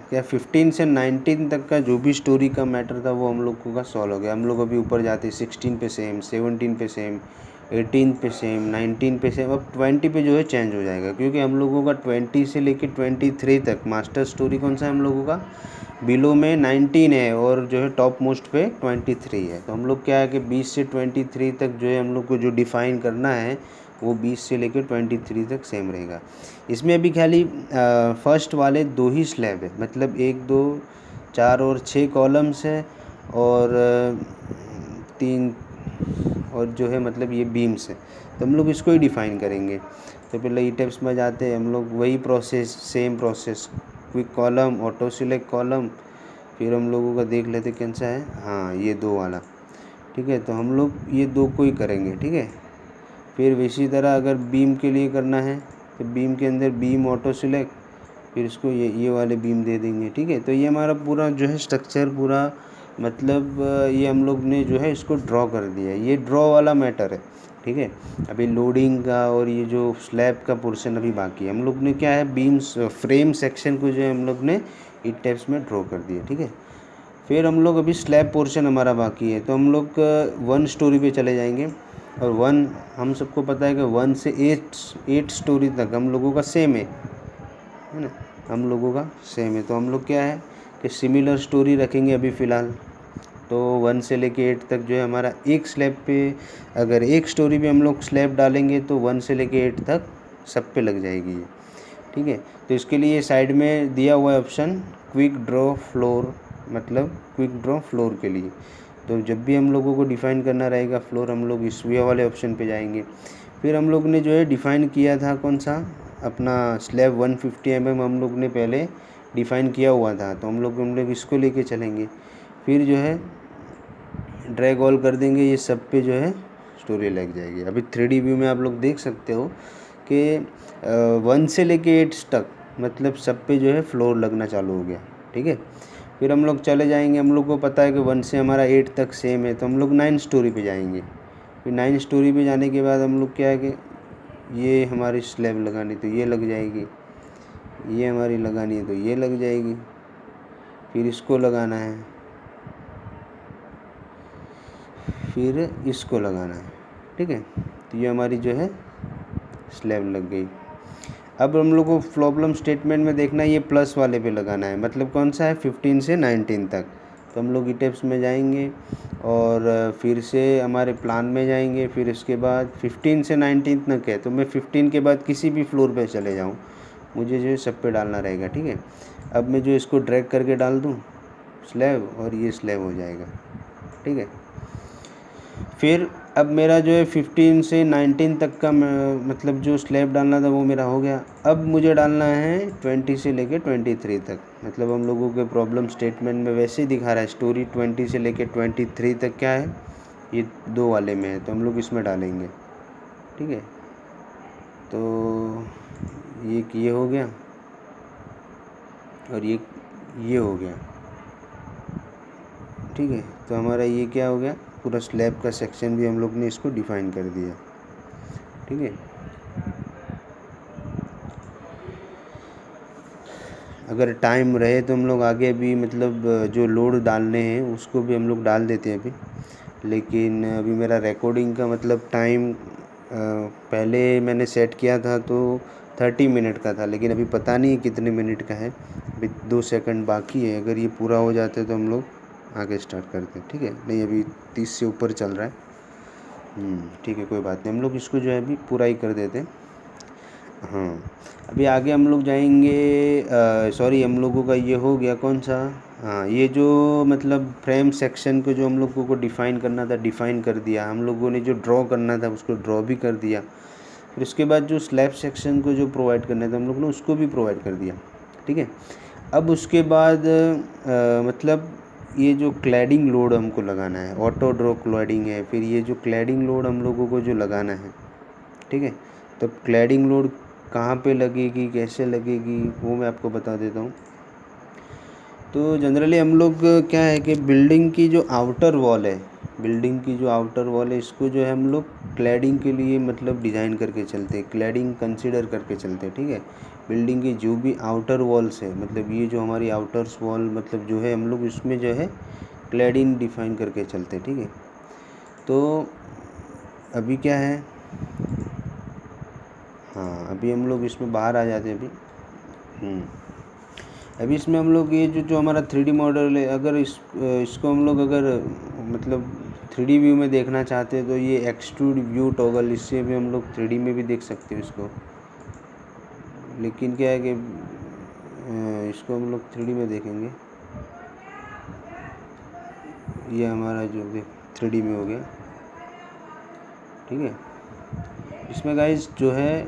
क्या 15 से 19 तक का जो भी स्टोरी का मैटर था वो हम लोगों का सॉल्व हो गया। हम लोग अभी ऊपर जाते 16 पे सेम, 17 पे सेम, 18 पे सेम, 19 पे सेम, अब 20 पे जो है चेंज हो जाएगा, क्योंकि हम लोगों का 20 से लेके 23 तक मास्टर स्टोरी कौन सा है हम लोगों का, बिलो में 19 है और जो है टॉप मोस्ट पे 23 है। तो हम लोग क्या है कि 20 से 23 तक जो है हम लोग को जो डिफ़ाइन करना है वो 20 से लेकर 23 तक सेम रहेगा। इसमें अभी खाली फर्स्ट वाले 2 ही स्लैब है, मतलब 1 2 4 और 6 कॉलम्स है और 3 और जो है मतलब ये बीम्स है, तो हम लोग इसको ही डिफ़ाइन करेंगे। तो पहले ई टेप्स में जाते हैं हम लोग, वही process, same process, quick column, auto select column, फिर हम लोगों का देख लेते कौन सा है, हाँ ये 2 वाला, ठीक है। तो हम लोग ये 2 को ही करेंगे, ठीक है। फिर इसी तरह अगर बीम के लिए करना है तो बीम के अंदर बीम ऑटो सिलेक्ट, फिर इसको ये वाले बीम दे देंगे, ठीक है। तो ये हमारा पूरा जो है स्ट्रक्चर पूरा मतलब ये हम लोग ने जो है इसको ड्रॉ कर दिया। ये ड्रॉ वाला मैटर है, ठीक है। अभी लोडिंग का और ये जो स्लैब का पोर्शन अभी बाकी है। हम लोग ने क्या है बीम्स फ्रेम सेक्शन को जो है हम लोग ने ई टेप्स में ड्रॉ कर दिया, ठीक है। फिर हम लोग अभी स्लैब पोर्शन हमारा बाकी है, तो हम लोग 1 स्टोरी पे चले जाएंगे। और 1 हम सबको पता है कि 1 से 8 स्टोरी तक हम लोगों का सेम है ना, हम लोगों का सेम है। तो हम लोग क्या है कि सिमिलर स्टोरी रखेंगे अभी फ़िलहाल। तो 1 से लेके 8 तक जो है हमारा एक स्लैब पे, अगर एक स्टोरी पे हम लोग स्लैब डालेंगे तो 1 से लेके 8 तक सब पे लग जाएगी ये, ठीक है। तो इसके लिए साइड में दिया हुआ है ऑप्शन क्विक ड्रॉ फ्लोर, मतलब क्विक ड्रॉ फ्लोर के लिए। तो जब भी हम लोगों को डिफ़ाइन करना रहेगा फ्लोर, हम लोग इस वाले ऑप्शन पे जाएंगे। फिर हम लोग ने जो है डिफ़ाइन किया था कौन सा, अपना स्लैब 150 mm हम लोग ने पहले डिफ़ाइन किया हुआ था, तो हम लोग इसको लेके चलेंगे। फिर जो है ड्रैग ऑल कर देंगे, ये सब पे जो है स्टोरी लग जाएगी। अभी 3D व्यू में आप लोग देख सकते हो कि 1 से लेके 8 तक मतलब सब पे जो है फ्लोर लगना चालू हो गया, ठीक है। फिर हम लोग चले जाएंगे, हम लोग को पता है कि 1 से हमारा 8 तक सेम है, तो हम लोग 9 स्टोरी पे जाएंगे। फिर 9 स्टोरी पे जाने के बाद हम लोग क्या है कि ये हमारी स्लैब लगानी तो ये लग जाएगी, ये हमारी लगानी है तो ये लग जाएगी, फिर इसको लगाना है, फिर इसको लगाना है, ठीक है। तो ये हमारी जो है स्लैब लग गई। अब हम लोग को प्रॉब्लम स्टेटमेंट में देखना है ये प्लस वाले पे लगाना है, मतलब कौन सा है 15 से 19 तक। तो हम लोग ई टेप्स में जाएंगे और फिर से हमारे प्लान में जाएंगे, फिर इसके बाद 15 से 19 तक है, तो मैं 15 के बाद किसी भी फ्लोर पे चले जाऊँ, मुझे जो है सब पे डालना रहेगा, ठीक है। अब मैं जो इसको ड्रैग करके डाल दूँ स्लैब, और ये स्लैब हो जाएगा, ठीक है। फिर अब मेरा जो है 15 से 19 तक का मतलब जो स्लैब डालना था वो मेरा हो गया। अब मुझे डालना है 20 से लेके 23 तक, मतलब हम लोगों के प्रॉब्लम स्टेटमेंट में वैसे ही दिखा रहा है स्टोरी 20 से लेके 23 तक क्या है, ये 2 वाले में है, तो हम लोग इसमें डालेंगे, ठीक है। तो ये हो गया और ये हो गया, ठीक है। तो हमारा ये क्या हो गया, पूरा स्लैब का सेक्शन भी हम लोग ने इसको डिफ़ाइन कर दिया, ठीक है। अगर टाइम रहे तो हम लोग आगे भी मतलब जो लोड डालने हैं उसको भी हम लोग डाल देते हैं अभी, लेकिन अभी मेरा रिकॉर्डिंग का मतलब टाइम पहले मैंने सेट किया था तो 30 मिनट का था, लेकिन अभी पता नहीं कितने मिनट का है। अभी 2 सेकंड बाकी है। अगर ये पूरा हो जाते तो हम लोग आगे स्टार्ट करते हैं, ठीक है। नहीं, अभी 30 से ऊपर चल रहा है। ठीक है, कोई बात नहीं, हम लोग इसको जो है अभी पूरा ही कर देते हैं। हाँ, अभी आगे हम लोग जाएंगे। सॉरी, हम लोगों का ये हो गया कौन सा, हाँ, ये जो मतलब फ्रेम सेक्शन को जो हम लोगों को डिफ़ाइन करना था, डिफ़ाइन कर दिया। हम लोगों ने जो ड्रॉ करना था उसको ड्रॉ भी कर दिया। फिर उसके बाद जो स्लैब सेक्शन को जो प्रोवाइड करना था हम लोग ने उसको भी प्रोवाइड कर दिया, ठीक है। अब उसके बाद मतलब ये जो क्लैडिंग लोड हमको लगाना है, ऑटो ड्रॉ क्लैडिंग है। फिर ये जो क्लैडिंग लोड हम लोगों को जो लगाना है, ठीक है। तो क्लैडिंग लोड कहाँ पे लगेगी, कैसे लगेगी, वो मैं आपको बता देता हूँ। तो जनरली हम लोग क्या है कि बिल्डिंग की जो आउटर वॉल है, बिल्डिंग की जो आउटर वॉल है, इसको जो है हम लोग क्लैडिंग के लिए मतलब डिज़ाइन करके चलते हैं, क्लैडिंग कंसीडर करके चलते हैं, ठीक है। बिल्डिंग की जो भी आउटर वॉल्स है, मतलब ये जो हमारी आउटर्स वॉल मतलब जो है हम लोग इसमें जो है क्लैडिंग डिफ़ाइन करके चलते हैं, ठीक है। तो अभी क्या है, हाँ, अभी हम लोग इसमें बाहर आ जाते हैं अभी इसमें हम लोग ये जो हमारा 3D मॉडल है, अगर इसको हम लोग अगर मतलब 3D व्यू में देखना चाहते हैं तो ये एक्सट्रूड व्यू टॉगल, इससे भी हम लोग 3D में भी देख सकते हैं इसको। लेकिन क्या है कि इसको हम लोग 3D में देखेंगे। ये हमारा जो 3D में हो गया, ठीक है। इसमें गाइस जो है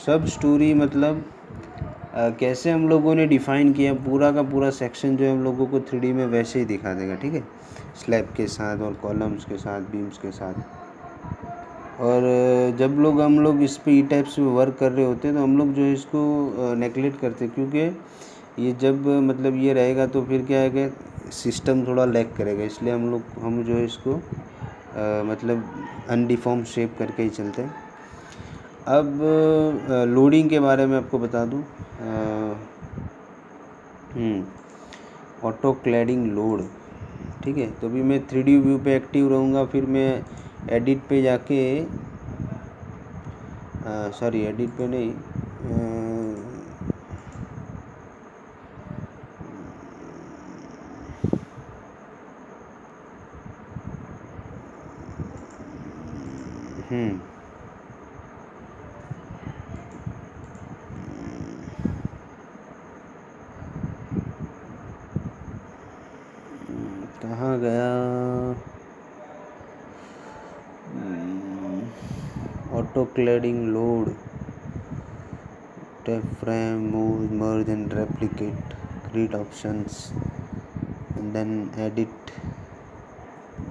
सब स्टोरी मतलब कैसे हम लोगों ने डिफ़ाइन किया, पूरा का पूरा सेक्शन जो है हम लोगों को 3D में वैसे ही दिखा देगा, ठीक है। स्लैब के साथ और कॉलम्स के साथ, बीम्स के साथ। और जब हम लोग इस पे ई टाइप्स में वर्क कर रहे होते हैं तो हम लोग जो है इसको नेगलेक्ट करते हैं, क्योंकि ये जब मतलब ये रहेगा तो फिर क्या है कि सिस्टम थोड़ा लैग करेगा। इसलिए हम जो है इसको मतलब अनडिफॉर्म शेप करके ही चलते हैं। अब लोडिंग के बारे में आपको बता दूं। ऑटो क्लैडिंग लोड, ठीक है। तो अभी मैं 3D व्यू पे एक्टिव रहूँगा, फिर मैं एडिट पे जाके सॉरी एडिट पे नहीं, कहाँ गया, auto cladding load, tap frame, move, merge and replicate, create options, and then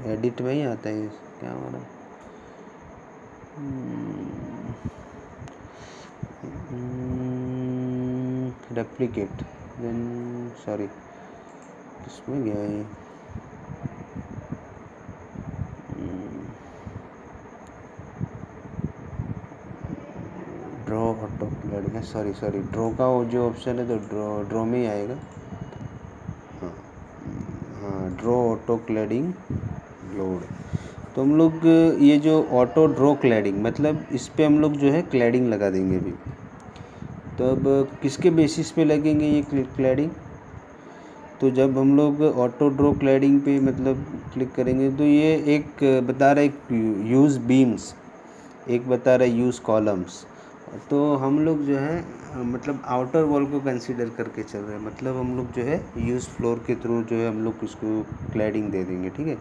edit में ही आता है क्या हमारा, रेप्लिकेट, देन सॉरी किसमें गया ये, draw auto cladding, sorry draw का वो जो ऑप्शन है तो ड्रॉ में ही आएगा। हाँ, ड्रॉ ऑटो क्लैडिंग लोड। तो हम लोग ये जो ऑटो ड्रॉ क्लैडिंग मतलब इस पे हम लोग जो है क्लैडिंग लगा देंगे अभी। तो अब किसके बेसिस पे लगेंगे ये क्लैडिंग, तो जब हम लोग ऑटो ड्रॉ क्लैडिंग पे मतलब क्लिक करेंगे तो ये एक बता रहा है यूज़ बीम्स, एक बता रहा है यूज़ कॉलम्स। तो हम लोग जो है मतलब आउटर वॉल को कंसीडर करके चल रहे हैं, मतलब हम लोग जो है यूज़ फ्लोर के थ्रू जो है हम लोग इसको क्लैडिंग दे देंगे, ठीक है।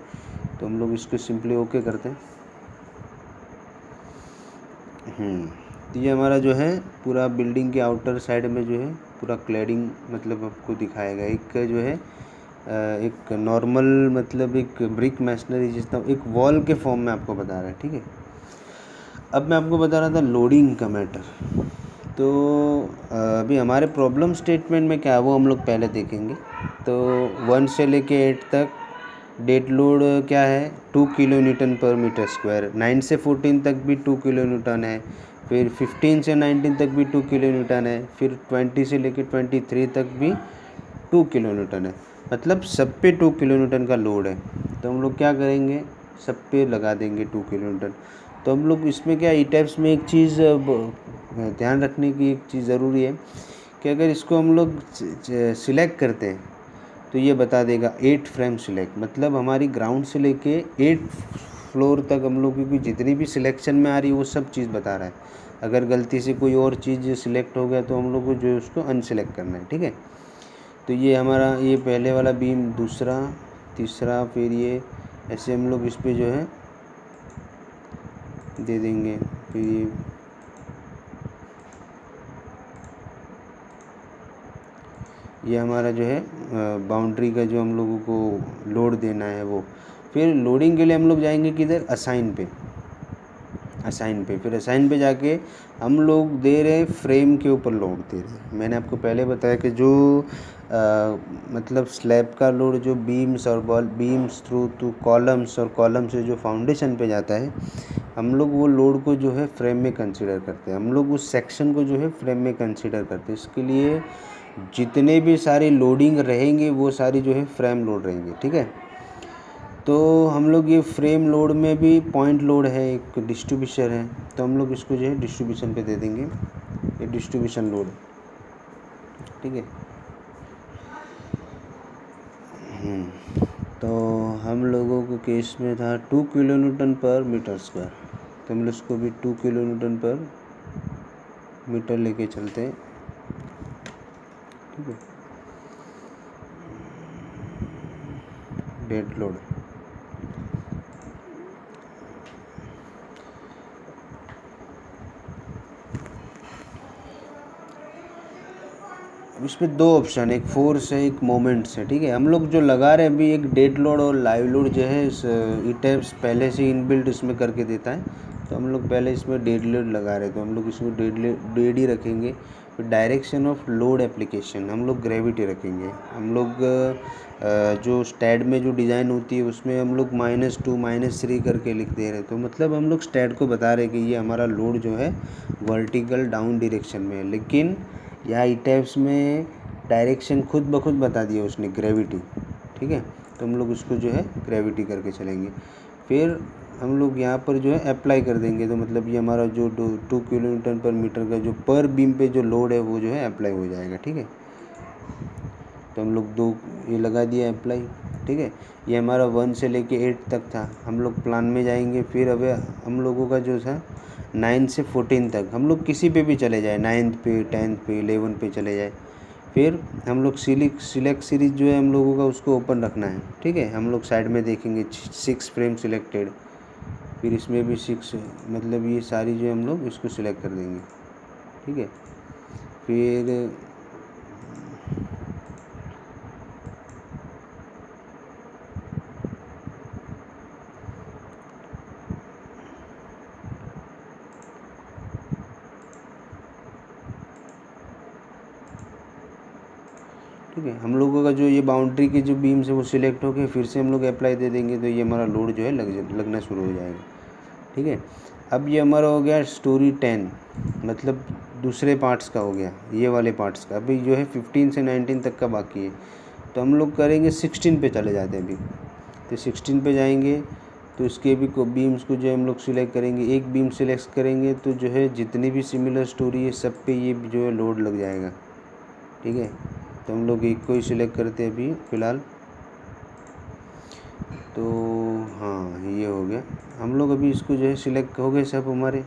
तो हम लोग इसको सिंपली ओके करते हैं। तो ये हमारा जो है पूरा बिल्डिंग के आउटर साइड में जो है पूरा क्लैडिंग मतलब आपको दिखाएगा। एक जो है एक नॉर्मल मतलब एक ब्रिक मैसनरी जितना एक वॉल के फॉर्म में आपको बता रहा है, ठीक है। अब मैं आपको बता रहा था लोडिंग का मैटर। तो अभी हमारे प्रॉब्लम स्टेटमेंट में क्या है वो हम लोग पहले देखेंगे। तो 1 से लेके 8 तक डेड लोड क्या है 2 किलो न्यूटन पर मीटर स्क्वायर, 9 से 14 तक भी 2 किलो न्यूटन है, फिर 15 से 19 तक भी 2 किलो न्यूटन है, फिर 20 से लेके 23 तक भी 2 किलो न्यूटन है, मतलब सब पे 2 किलो न्यूटन का लोड है। तो हम लोग क्या करेंगे, सब पे लगा देंगे 2 किलोमीटर। तो हम लोग इसमें क्या ई टाइप्स में एक चीज़ ध्यान रखने की एक चीज़ ज़रूरी है कि अगर इसको हम लोग सिलेक्ट करते हैं तो ये बता देगा 8 फ्रेम सिलेक्ट, मतलब हमारी ग्राउंड से लेके 8 फ्लोर तक हम लोग की जितनी भी सिलेक्शन में आ रही है वो सब चीज़ बता रहा है। अगर गलती से कोई और चीज़ सिलेक्ट हो गया तो हम लोग को जो है उसको अनसिलेक्ट करना है, ठीक है। तो ये हमारा ये पहले वाला बीम, दूसरा, तीसरा, फिर ये ऐसे हम लोग इस पे जो है दे देंगे। फिर ये हमारा जो है बाउंड्री का जो हम लोगों को लोड देना है वो। फिर लोडिंग के लिए हम लोग जाएंगे किधर, असाइन पे। फिर असाइन पे जाके हम लोग दे रहे हैं फ्रेम के ऊपर लोड दे रहे हैं। मैंने आपको पहले बताया कि जो मतलब स्लैब का लोड जो बीम्स और बीम्स थ्रू टू कॉलम्स और कॉलम से जो फाउंडेशन पे जाता है, हम लोग वो लोड को जो है फ्रेम में कंसीडर करते हैं। हम लोग उस सेक्शन को जो है फ्रेम में कंसीडर करते हैं। इसके लिए जितने भी सारी लोडिंग रहेंगे वो सारी जो है फ्रेम लोड रहेंगे, ठीक है। तो हम लोग ये फ्रेम लोड में भी पॉइंट लोड है, एक डिस्ट्रीब्यूशन है, तो हम लोग इसको जो है डिस्ट्रीब्यूशन पे दे देंगे, ये डिस्ट्रीब्यूशन लोड, ठीक है। तो हम लोगों को केस में था 2 किलो न्यूटन पर मीटर स्क्वायर, तो हम लोग इसको भी 2 किलो न्यूटन पर मीटर लेके चलते हैं, ठीक है। डेड लोड इसमें दो ऑप्शन, एक फोर्स है, एक मोमेंट्स है, ठीक है। हम लोग जो लगा रहे हैं अभी एक डेड लोड और लाइव लोड जो है इस ई टाइप्स पहले से इनबिल्ट इसमें करके देता है। तो हम लोग पहले इसमें डेड लोड लगा रहे हैं, तो हम लोग इसमें डेड ही रखेंगे। फिर डायरेक्शन ऑफ लोड एप्लीकेशन हम लोग ग्रेविटी रखेंगे। हम लोग जो स्टैड में जो डिज़ाइन होती है उसमें हम लोग -2 -3 करके लिख दे रहे हैं। तो मतलब हम लोग स्टैड को बता रहे हैं कि ये हमारा लोड जो है वर्टिकल डाउन डायरेक्शन में है, लेकिन यहाँ ई टाइप्स में डायरेक्शन खुद ब खुद बता दिया उसने, ग्रेविटी, ठीक है। तो हम लोग उसको जो है ग्रेविटी करके चलेंगे। फिर हम लोग यहाँ पर जो है अप्लाई कर देंगे, तो मतलब ये हमारा जो 2 किलो न्यूटन पर मीटर का जो पर बीम पे जो लोड है वो जो है अप्लाई हो जाएगा, ठीक है। तो हम लोग 2 ये लगा दिया अप्लाई, ठीक है। ये हमारा 1 से लेके 8 तक था। हम लोग प्लान में जाएंगे, फिर अब हम लोगों का जो था 9 से 14 तक, हम लोग किसी पे भी चले जाए, 9th पे, 10th पे, 11 पे चले जाए। फिर हम लोग सिलेक्ट सीरीज जो है हम लोगों का उसको ओपन रखना है, ठीक है। हम लोग साइड में देखेंगे 6 फ्रेम सिलेक्टेड, फिर इसमें भी 6, मतलब ये सारी जो हम लोग इसको सिलेक्ट कर देंगे, ठीक है। फिर ठीक है, हम लोगों का जो ये बाउंड्री के जो बीम्स है वो सिलेक्ट हो गए, फिर से हम लोग अप्लाई दे देंगे, तो ये हमारा लोड जो है लगना शुरू हो जाएगा, ठीक है। अब ये हमारा हो गया स्टोरी 10, मतलब दूसरे पार्ट्स का हो गया, ये वाले पार्ट्स का। अभी जो है 15 से 19 तक का बाकी है, तो हम लोग करेंगे 16 पे चले जाते हैं अभी। तो 16 पे जाएंगे तो इसके भी बीम्स को जो है हम लोग सिलेक्ट करेंगे। एक बीम सिलेक्ट करेंगे तो जो है जितनी भी सिमिलर स्टोरी है सब पे ये जो है लोड लग जाएगा, ठीक है। तो हम लोग एक को ही सिलेक्ट करते हैं अभी फ़िलहाल। तो हाँ, ये हो गया। हम लोग अभी इसको जो है सिलेक्ट हो गए सब हमारे,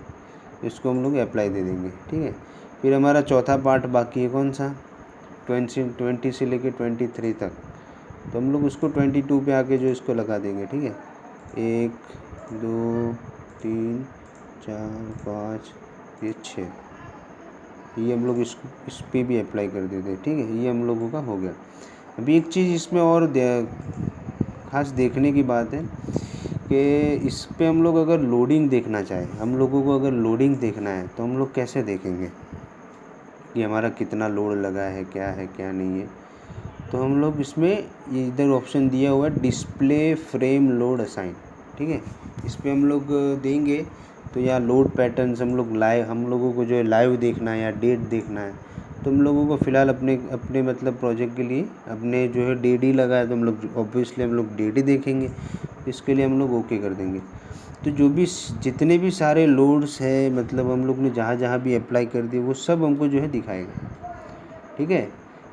इसको हम लोग अप्लाई दे देंगे, ठीक है। फिर हमारा चौथा पार्ट बाकी है, कौन सा, 20 से लेके 23 तक। तो हम लोग उसको 22 पे आके जो इसको लगा देंगे, ठीक है। 1 2 3 4 5 ये 6, ये हम लोग इस पे भी अप्लाई कर देते हैं, ठीक है। ये हम लोगों का हो गया। अभी एक चीज़ इसमें और ख़ास देखने की बात है कि इस पे हम लोग अगर लोडिंग देखना चाहें, हम लोगों को अगर लोडिंग देखना है तो हम लोग कैसे देखेंगे कि हमारा कितना लोड लगा है क्या नहीं है। तो हम लोग इसमें ये इधर ऑप्शन दिया हुआ है डिस्प्ले फ्रेम लोड असाइन, ठीक है। इस पर हम लोग देंगे तो यहाँ लोड पैटर्न्स हम लोगों को जो है लाइव देखना है या डेट देखना है, तो हम लोगों को फ़िलहाल अपने मतलब प्रोजेक्ट के लिए अपने जो है डेट ही लगा है, तो हम लोग ऑब्वियसली हम लोग डेट ही देखेंगे। इसके लिए हम लोग ओके कर देंगे। तो जो भी जितने भी सारे लोड्स है मतलब हम लोग ने जहाँ जहाँ भी अप्लाई कर दिए वो सब हमको जो है दिखाएगा, ठीक है।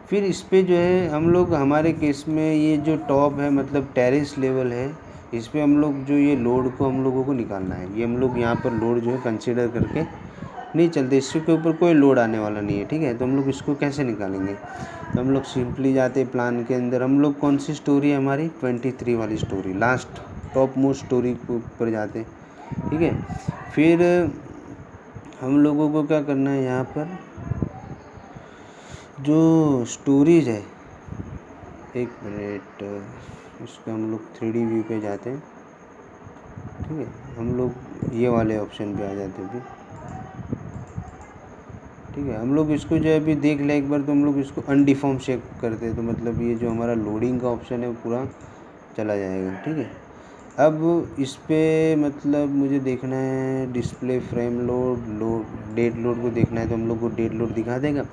फिर इस पे जो है हम लोग हमारे केस में ये जो टॉप है मतलब टेरेस लेवल है, इस पे हम लोग जो ये लोड को हम लोगों को निकालना है। ये हम लोग यहाँ पर लोड जो है कंसिडर करके नहीं चलते, इसके ऊपर कोई लोड आने वाला नहीं है, ठीक है। तो हम लोग इसको कैसे निकालेंगे, तो हम लोग सिंपली जाते प्लान के अंदर। हम लोग कौन सी स्टोरी है हमारी 23 वाली story, last top most story के ऊपर जाते, ठीक है। फिर हम लोगों को क्या करना है, यहाँ पर जो स्टोरीज है, एक मिनट, इसका हम लोग 3D व्यू पे जाते हैं, ठीक है। हम लोग ये वाले ऑप्शन पे आ जाते हैं अभी, ठीक है। हम लोग इसको जो है अभी देख लें एक बार, तो हम लोग इसको अनडिफॉर्म शेप करते हैं, तो मतलब ये जो हमारा लोडिंग का ऑप्शन है वो पूरा चला जाएगा, ठीक है। अब इस पे मतलब मुझे देखना है display frame load dead load को देखना है, तो हम लोग को डेट लोड दिखा देगा।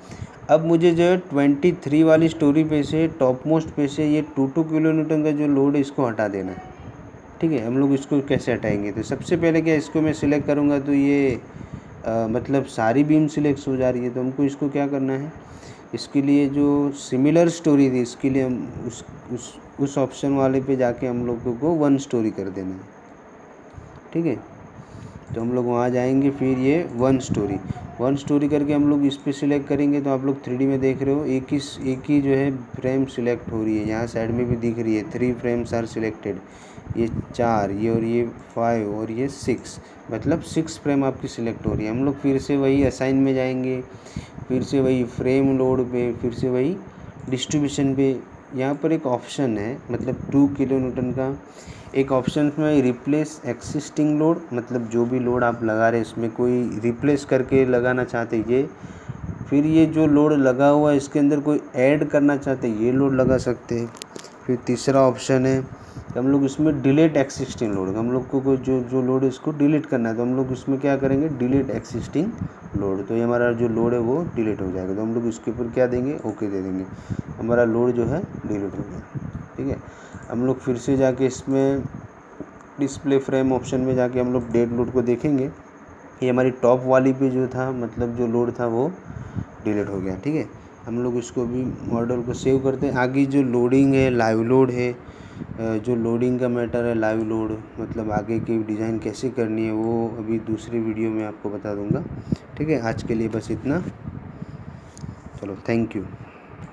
अब मुझे जो है 23 वाली स्टोरी पे से टॉप मोस्ट पे से ये 2 किलोन्यूटन का जो लोड है इसको हटा देना है, ठीक है। हम लोग इसको कैसे हटाएंगे, तो सबसे पहले क्या इसको मैं सिलेक्ट करूँगा तो ये मतलब सारी बीम सिलेक्ट हो जा रही है। तो हमको इसको क्या करना है, इसके लिए जो सिमिलर स्टोरी थी इसके लिए हम उस ऑप्शन वाले पे जाके हम लोगों को 1 स्टोरी कर देना है, ठीक है। तो हम लोग वहाँ जाएंगे, फिर ये 1 स्टोरी करके हम लोग इस पे सिलेक्ट करेंगे। तो आप लोग 3D में देख रहे हो एक ही जो है फ्रेम सिलेक्ट हो रही है, यहाँ साइड में भी दिख रही है 3 फ्रेम्स आर सिलेक्टेड, ये 4 ये और ये 5 और ये 6, मतलब 6 फ्रेम आपकी सिलेक्ट हो रही है। हम लोग फिर से वही असाइन में जाएंगे, फिर से वही फ्रेम लोड पे, फिर से वही डिस्ट्रीब्यूशन पे। यहाँ पर एक ऑप्शन है मतलब 2 किलोन्यूटन का, एक ऑप्शन में रिप्लेस एक्सिस्टिंग लोड, मतलब जो भी लोड आप लगा रहे हैं इसमें कोई रिप्लेस करके लगाना चाहते ये, फिर ये जो लोड लगा हुआ है इसके अंदर कोई ऐड करना चाहते ये लोड लगा सकते हैं। फिर तीसरा ऑप्शन है तो हम लोग इसमें डिलीट एक्सिस्टिंग लोड, हम लोग को जो लोड है इसको डिलीट करना है, तो हम लोग इसमें क्या करेंगे डिलीट एक्सिस्टिंग लोड। तो ये हमारा जो लोड है वो डिलीट हो जाएगा, तो हम लोग इसके ऊपर क्या देंगे ओके दे देंगे, हमारा लोड जो है डिलीट हो गया, ठीक है। हम लोग फिर से जाके इसमें डिस्प्ले फ्रेम ऑप्शन में जाके हम लोग डेड लोड को देखेंगे, ये हमारी टॉप वाली पे जो था मतलब जो लोड था वो डिलीट हो गया, ठीक है। हम लोग इसको भी मॉडल को सेव करते हैं। आगे जो लोडिंग है लाइव लोड है, जो लोडिंग का मैटर है लाइव लोड, मतलब आगे की डिज़ाइन कैसे करनी है वो अभी दूसरी वीडियो में आपको बता दूंगा, ठीक है। आज के लिए बस इतना, चलो थैंक यू।